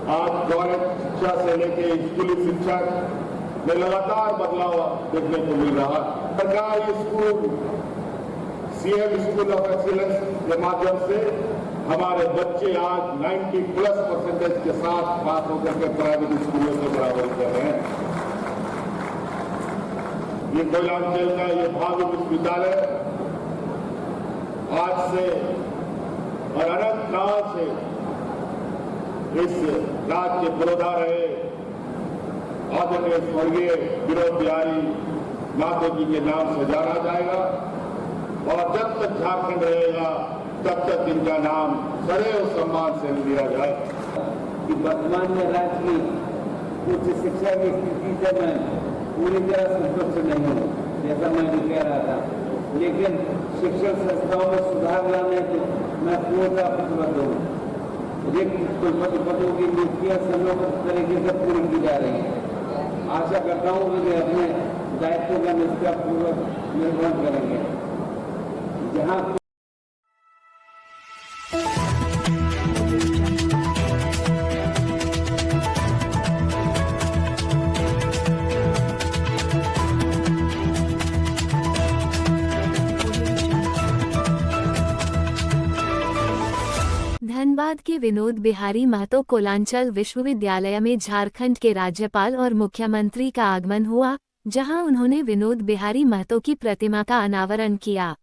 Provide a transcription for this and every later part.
आज गौरव शिक्षा से लेकर स्कूली शिक्षा में लगातार बदलाव देखने को मिल रहा है। सरकारी school CM school of excellence के माध्यम से हमारे बच्चे आज 90+ % के साथ पास होकर के प्राइवेट स्कूलों से बराबर कर रहे हैं। ये कोयलांचल का ये भावी विश्वविद्यालय आज से और अनंत काल से इस राज्य के पुरोधा रहे आदरणीय स्वर्गीय विनोद बिहारी महतो जी के नाम से जाना जाएगा और जब तक झारखंड रहेगा तब तक इनका नाम सदैव सम्मान से लिया जाएगा। कि वर्तमान में राज्य की उच्च शिक्षा की स्थिति से मैं पूरी तरह संतुष्ट नहीं हूँ, जैसा मैं भी कह रहा था, लेकिन शिक्षण संस्थाओं में सुधार लाने को मैं पूर्णतः प्रतिबद्ध हूँ। रिक्त कुलपति पदों की नियुक्तियां समयबद्ध तरीके से पूरी की जा रही है। आशा करता हूँ कि वे अपने दायित्व का निष्ठापूर्वक निर्वहन करेंगे। जहाँ धनबाद के विनोद बिहारी महतो कोयलांचल विश्वविद्यालय में झारखंड के राज्यपाल और मुख्यमंत्री का आगमन हुआ, जहां उन्होंने विनोद बिहारी महतो की प्रतिमा का अनावरण किया।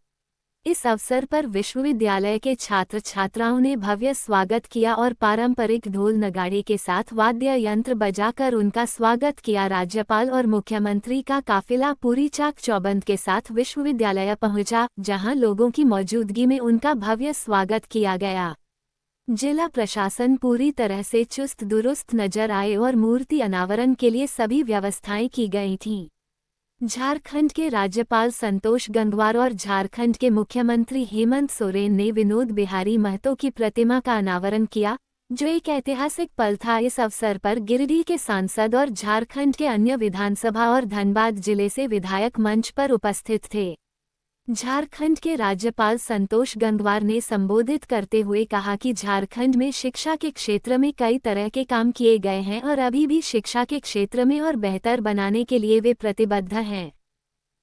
इस अवसर पर विश्वविद्यालय के छात्र छात्राओं ने भव्य स्वागत किया और पारंपरिक ढोल नगाड़े के साथ वाद्य यंत्र बजाकर उनका स्वागत किया। राज्यपाल और मुख्यमंत्री का काफिला पूरी चाक चौबंद के साथ विश्वविद्यालय पहुंचा, जहां लोगों की मौजूदगी में उनका भव्य स्वागत किया गया। जिला प्रशासन पूरी तरह से चुस्त दुरुस्त नजर आए और मूर्ति अनावरण के लिए सभी व्यवस्थाएं की गई थीं। झारखंड के राज्यपाल संतोष गंगवार और झारखंड के मुख्यमंत्री हेमंत सोरेन ने विनोद बिहारी महतो की प्रतिमा का अनावरण किया, जो एक ऐतिहासिक पल था। इस अवसर पर गिरिडीह के सांसद और झारखंड के अन्य विधानसभा और धनबाद जिले से विधायक मंच पर उपस्थित थे। झारखंड के राज्यपाल संतोष गंगवार ने संबोधित करते हुए कहा कि झारखंड में शिक्षा के क्षेत्र में कई तरह के काम किए गए हैं और अभी भी शिक्षा के क्षेत्र में और बेहतर बनाने के लिए वे प्रतिबद्ध हैं।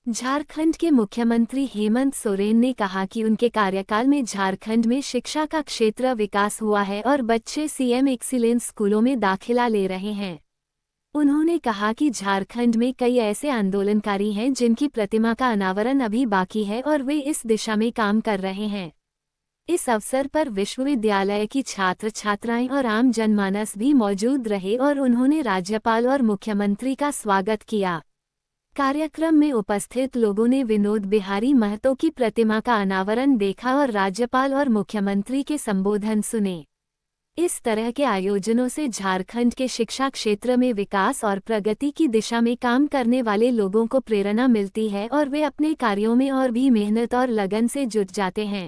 झारखंड के मुख्यमंत्री हेमंत सोरेन ने कहा कि उनके कार्यकाल में झारखंड में शिक्षा का क्षेत्र विकास हुआ है और बच्चे सीएम एक्सीलेंस स्कूलों में दाखिला ले रहे हैं। उन्होंने कहा कि झारखंड में कई ऐसे आंदोलनकारी हैं जिनकी प्रतिमा का अनावरण अभी बाकी है और वे इस दिशा में काम कर रहे हैं। इस अवसर पर विश्वविद्यालय की छात्र छात्राएं और आम जनमानस भी मौजूद रहे और उन्होंने राज्यपाल और मुख्यमंत्री का स्वागत किया। कार्यक्रम में उपस्थित लोगों ने विनोद बिहारी महतो की प्रतिमा का अनावरण देखा और राज्यपाल और मुख्यमंत्री के संबोधन सुने। इस तरह के आयोजनों से झारखंड के शिक्षा क्षेत्र में विकास और प्रगति की दिशा में काम करने वाले लोगों को प्रेरणा मिलती है और वे अपने कार्यों में और भी मेहनत और लगन से जुट जाते हैं।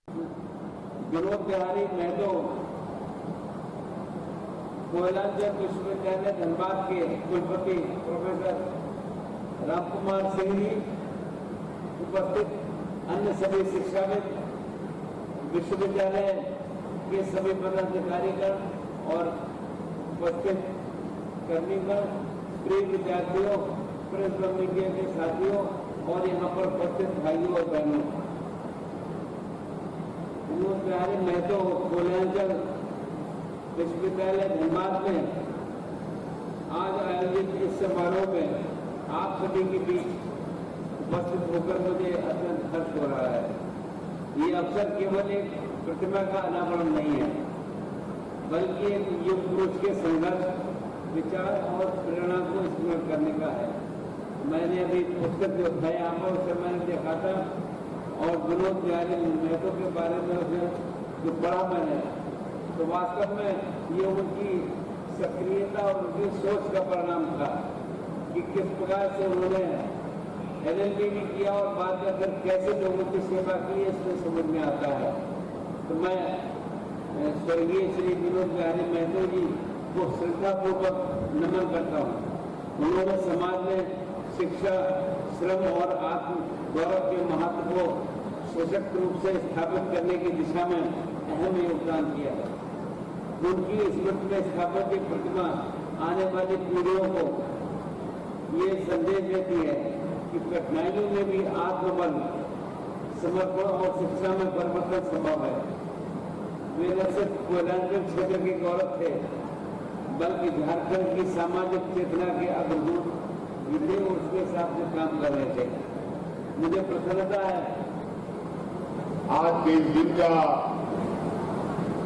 विनोद बिहारी महतो कोयलांचल विश्वविद्यालय धनबाद के कुलपति प्रोफेसर रामकुमार सिंह जी, उपस्थित अन्य सभी शिक्षाविद, विश्वविद्यालय के सभी पदाधिकारीगण और उपस्थित कर्मीगण, प्रिय विद्यार्थियों, प्रेस व मीडिया के साथियों और यहाँ पर उपस्थित भाइयों और बहनों, विनोद बिहारी महतो कोयलांचल विश्वविद्यालय धनबाद में आज आयोजित इस समारोह में आप सभी के बीच उपस्थित होकर मुझे अत्यंत हर्ष हो रहा है। ये अवसर केवल एक प्रतिमा का अनावरण नहीं है, बल्कि एक युग पुरुष के संघर्ष, विचार और प्रेरणा को स्मरण करने का है। मैंने अभी पुस्तक जो था यहाँ पर उसे मैंने देखा था और विनोद बिहारी महतो के बारे में उसे जो पढ़ा मैंने, तो वास्तव में ये उनकी सक्रियता और उनकी सोच का परिणाम था कि किस प्रकार से उन्होंने LLB भी किया और बाद में फिर कैसे लोगों की सेवा की, इसमें समझ में आता है। तो मैं स्वर्गीय श्री विनोद बिहारी महतो जी को श्रद्धापूर्वक नमन करता हूँ। उन्होंने समाज में शिक्षा, श्रम और आत्म गौरव के महत्व को सशक्त रूप से स्थापित करने की दिशा में अहम योगदान किया है। उनकी स्मृति में स्थापित की प्रतिमा आने वाली पीढ़ियों को ये संदेश देती है कि कठिनाइयों में भी आत्मबल, समर्पण और शिक्षा में परिवर्तन संभव है। वे न सिर्फ कोयलांचल क्षेत्र के गौरव थे, बल्कि झारखंड की सामाजिक चेतना के अग्रदूत भी थे और उसके हिसाब से काम कर रहे थे। मुझे प्रसन्नता है आज के इस दिन का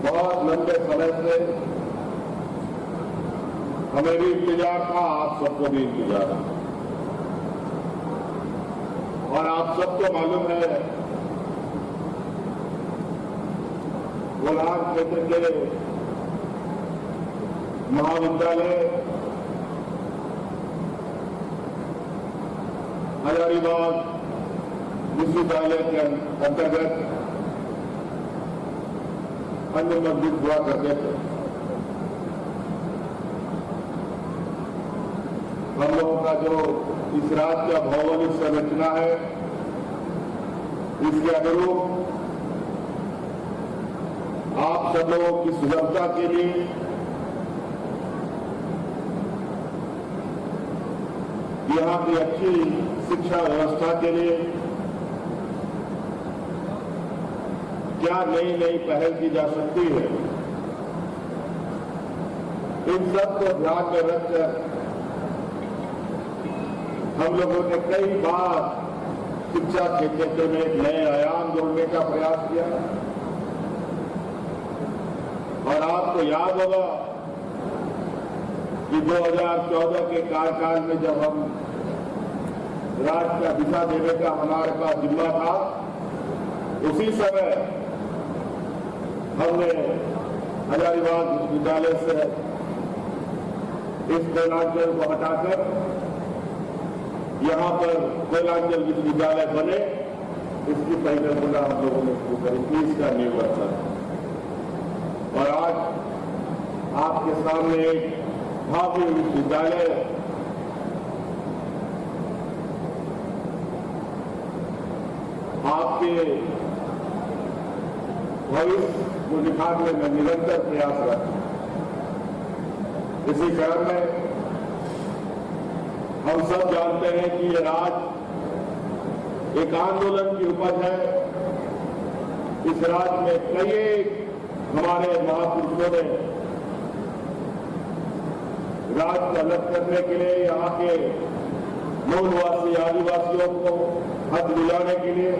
बहुत लंबे समय से हमें भी इंतजार था, आप सबको भी इंतजार था। और आप सबको मालूम है कोलार क्षेत्र के महाविद्यालय हजारीबाग विश्वविद्यालय के अंतर्गत अन्य मस्जिद हुआ करते थे। हम लोगों का जो इस राज्य का भौगोलिक संरचना है, इसके अनुरूप आप सब लोगों की सुगमता के लिए यहाँ की अच्छी शिक्षा व्यवस्था के लिए क्या नई नई पहल की जा सकती है, इन सब को ध्यान में रखकर हम लोगों ने कई बार शिक्षा के क्षेत्र में एक नए आयाम जोड़ने का प्रयास किया। और आपको याद होगा कि 2014 के कार्यकाल में जब हम राज्य का दिशा देने का हमारे पास जिम्मा था, उसी समय हमने हजारीबाग विश्वविद्यालय से इस कोयलांचल को हटाकर यहाँ पर कोयलांचल विश्वविद्यालय बने, इसकी परिकल्पना हम लोगों ने शुरू करी। इसका नींव रखा और आज आपके सामने एक भव्य विश्वविद्यालय आपके भविष्य को दिखाने में निरंतर प्रयासरत। इसी शहर में हम सब जानते हैं कि ये राज्य एक आंदोलन की उपज है। इस राज्य में कई हमारे महापुरुषों ने राज्य को अलग करने के लिए, यहाँ के मूलवासी आदिवासियों को हक दिलाने के लिए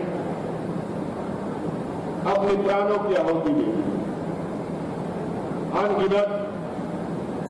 अपने प्राणों की आहुति दी। अनगिनत